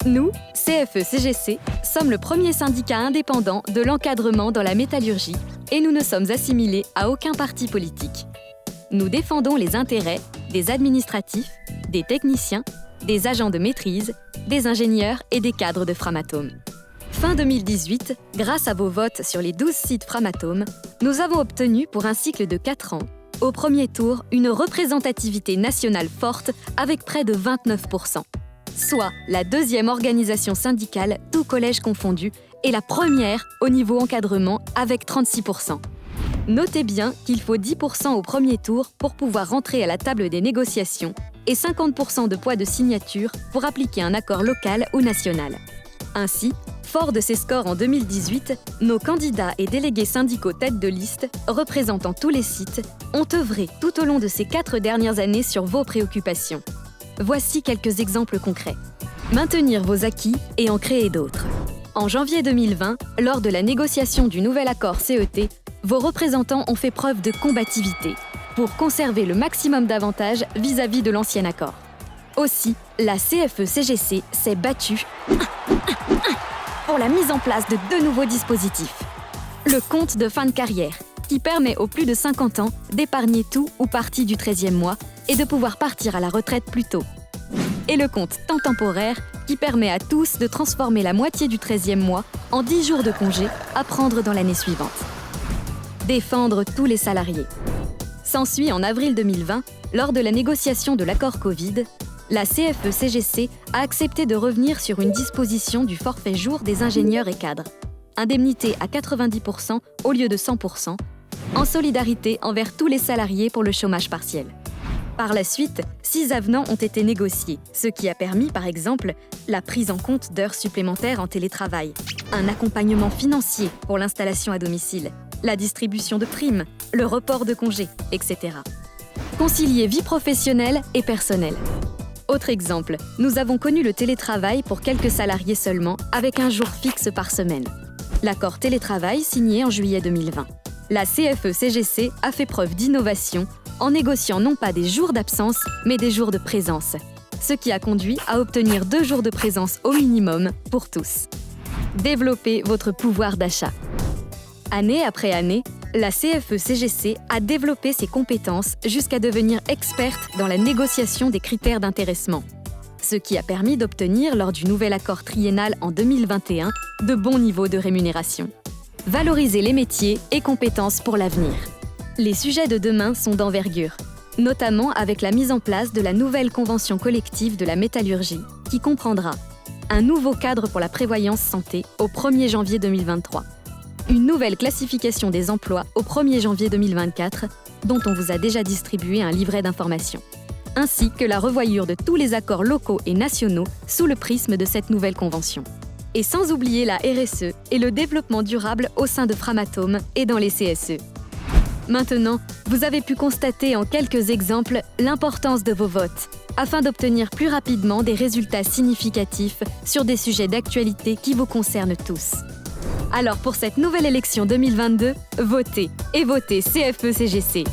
Nous, CFE-CGC, sommes le premier syndicat indépendant de l'encadrement dans la métallurgie et nous ne sommes assimilés à aucun parti politique. Nous défendons les intérêts des administratifs, des techniciens, des agents de maîtrise, des ingénieurs et des cadres de Framatome. Fin 2018, grâce à vos votes sur les 12 sites Framatome, nous avons obtenu pour un cycle de 4 ans, au premier tour, une représentativité nationale forte avec près de 29%. Soit la deuxième organisation syndicale, tous collèges confondus, et la première au niveau encadrement avec 36%. Notez bien qu'il faut 10% au premier tour pour pouvoir rentrer à la table des négociations et 50% de poids de signature pour appliquer un accord local ou national. Ainsi, fort de ces scores en 2018, nos candidats et délégués syndicaux tête de liste, représentant tous les sites, ont œuvré tout au long de ces 4 dernières années sur vos préoccupations. Voici quelques exemples concrets. Maintenir vos acquis et en créer d'autres. En janvier 2020, lors de la négociation du nouvel accord CET, vos représentants ont fait preuve de combativité pour conserver le maximum d'avantages vis-à-vis de l'ancien accord. Aussi, la CFE-CGC s'est battue pour la mise en place de 2 nouveaux dispositifs. Le compte de fin de carrière, qui permet aux plus de 50 ans d'épargner tout ou partie du 13e mois et de pouvoir partir à la retraite plus tôt. Et le compte temps temporaire, qui permet à tous de transformer la moitié du 13e mois en 10 jours de congé à prendre dans l'année suivante. Défendre tous les salariés. S'ensuit en avril 2020, lors de la négociation de l'accord Covid, la CFE-CGC a accepté de revenir sur une disposition du forfait jour des ingénieurs et cadres. Indemnité à 90% au lieu de 100%, en solidarité envers tous les salariés pour le chômage partiel. Par la suite, 6 avenants ont été négociés, ce qui a permis, par exemple, la prise en compte d'heures supplémentaires en télétravail, un accompagnement financier pour l'installation à domicile, la distribution de primes, le report de congés, etc. Concilier vie professionnelle et personnelle. Autre exemple, nous avons connu le télétravail pour quelques salariés seulement, avec un jour fixe par semaine. L'accord télétravail signé en juillet 2020. La CFE-CGC a fait preuve d'innovation en négociant non pas des jours d'absence, mais des jours de présence, ce qui a conduit à obtenir 2 jours de présence au minimum pour tous. Développez votre pouvoir d'achat. Année après année, la CFE-CGC a développé ses compétences jusqu'à devenir experte dans la négociation des critères d'intéressement, ce qui a permis d'obtenir, lors du nouvel accord triennal en 2021, de bons niveaux de rémunération. Valoriser les métiers et compétences pour l'avenir. Les sujets de demain sont d'envergure, notamment avec la mise en place de la nouvelle convention collective de la métallurgie, qui comprendra un nouveau cadre pour la prévoyance santé au 1er janvier 2023, une nouvelle classification des emplois au 1er janvier 2024, dont on vous a déjà distribué un livret d'informations, ainsi que la revoyure de tous les accords locaux et nationaux sous le prisme de cette nouvelle convention. Et sans oublier la RSE et le développement durable au sein de Framatome et dans les CSE. Maintenant, vous avez pu constater en quelques exemples l'importance de vos votes, afin d'obtenir plus rapidement des résultats significatifs sur des sujets d'actualité qui vous concernent tous. Alors pour cette nouvelle élection 2022, votez et votez CFE-CGC.